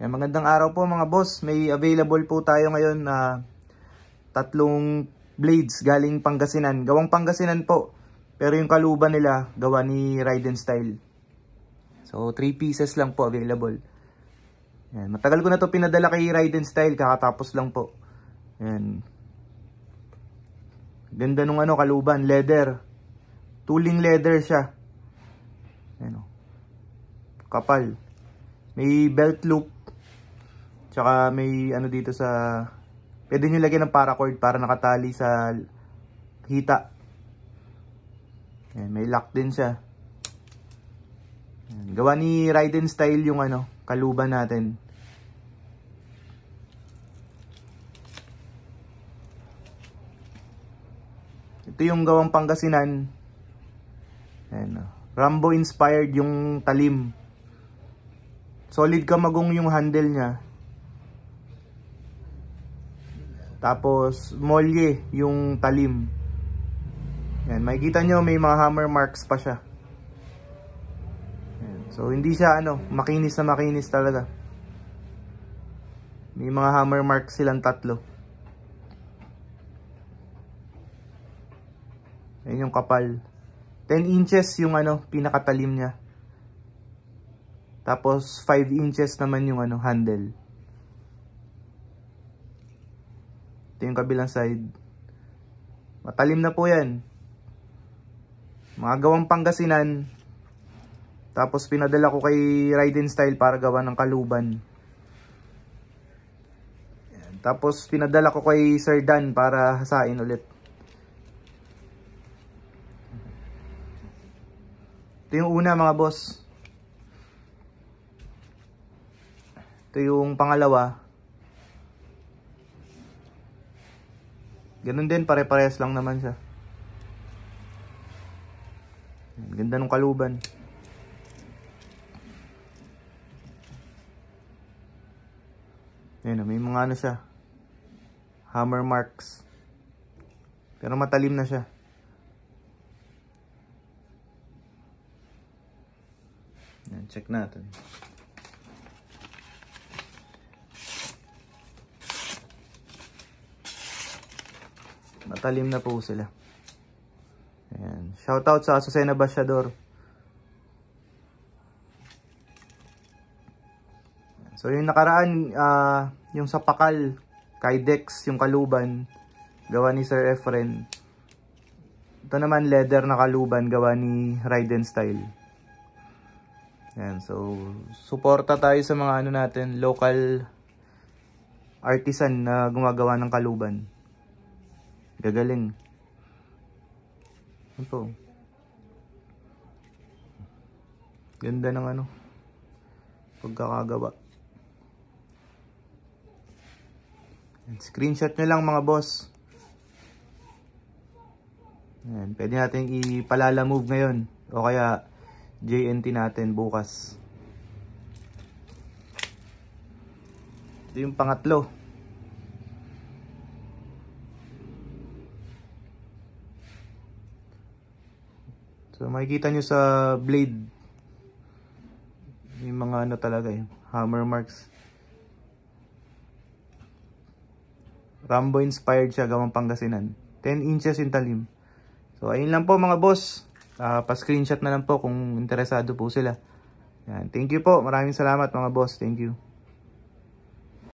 Yan, magandang araw po mga boss. May available po tayo ngayon na tatlong blades galing Pangasinan. Gawang Pangasinan po. Pero yung kaluban nila, gawa ni Ride and Style. So, 3 pieces lang po available. Yan, matagal ko na to pinadala kay Ride and Style. Kakatapos lang po. Yan. Ganda nung kaluban. Leather. Tooling leather siya. Yan, kapal. May belt loop. Tsaka may dito sa... Pwede nyo lagyan ng paracord para nakatali sa hita. Ayan, may lock din siya. Ayan, gawa ni Ride and Style yung kaluban natin. Ito yung gawang Pangasinan. Ayan, Rambo inspired yung talim. Solid kamagong yung handle niya. Tapos, molye yung talim. Yan, makikita nyo may mga hammer marks pa siya. Yan. So, hindi siya makinis na makinis talaga. May mga hammer marks silang tatlo. Yan yung kapal. 10 inches yung pinakatalim niya. Tapos, 5 inches naman yung handle. Ito yung kabilang side. Matalim na po yan. Mga gawang Pangasinan. Tapos pinadala ko kay Ride and Style para gawa ng kaluban. Yan. Tapos pinadala ko kay Sir Dan para hasain ulit. Ito yung una mga boss. Ito yung pangalawa. Ganun din, pare-parehas lang naman siya. Ganda ng kaluban. Ayan, may mga siya. Hammer marks. Pero matalim na siya. Ayan, check natin. Matalim na po sila. Ayan. Shoutout sa Azucena Basyador. So yung nakaraan, yung sa Pakal, kay Dex, yung kaluban, gawa ni Sir Efren. Ito naman leather na kaluban, gawa ni Ride and Style. Ayan. So, suporta tayo sa mga natin, local artisan na gumagawa ng kaluban. Gagaling. Ito. Ganda ng pagkakagawa. Screenshot nyo lang mga boss. Ayan, pwede natin ipalala move ngayon. O kaya JNT natin bukas. Ito yung pangatlo. So makikita nyo sa blade, yung mga talaga hammer marks. Rambo inspired siya, gawang Pangasinan. 10 inches yung talim. So ayun lang po mga boss. Pa-screenshot na lang po kung interesado po sila. Yan. Thank you po. Maraming salamat mga boss. Thank you.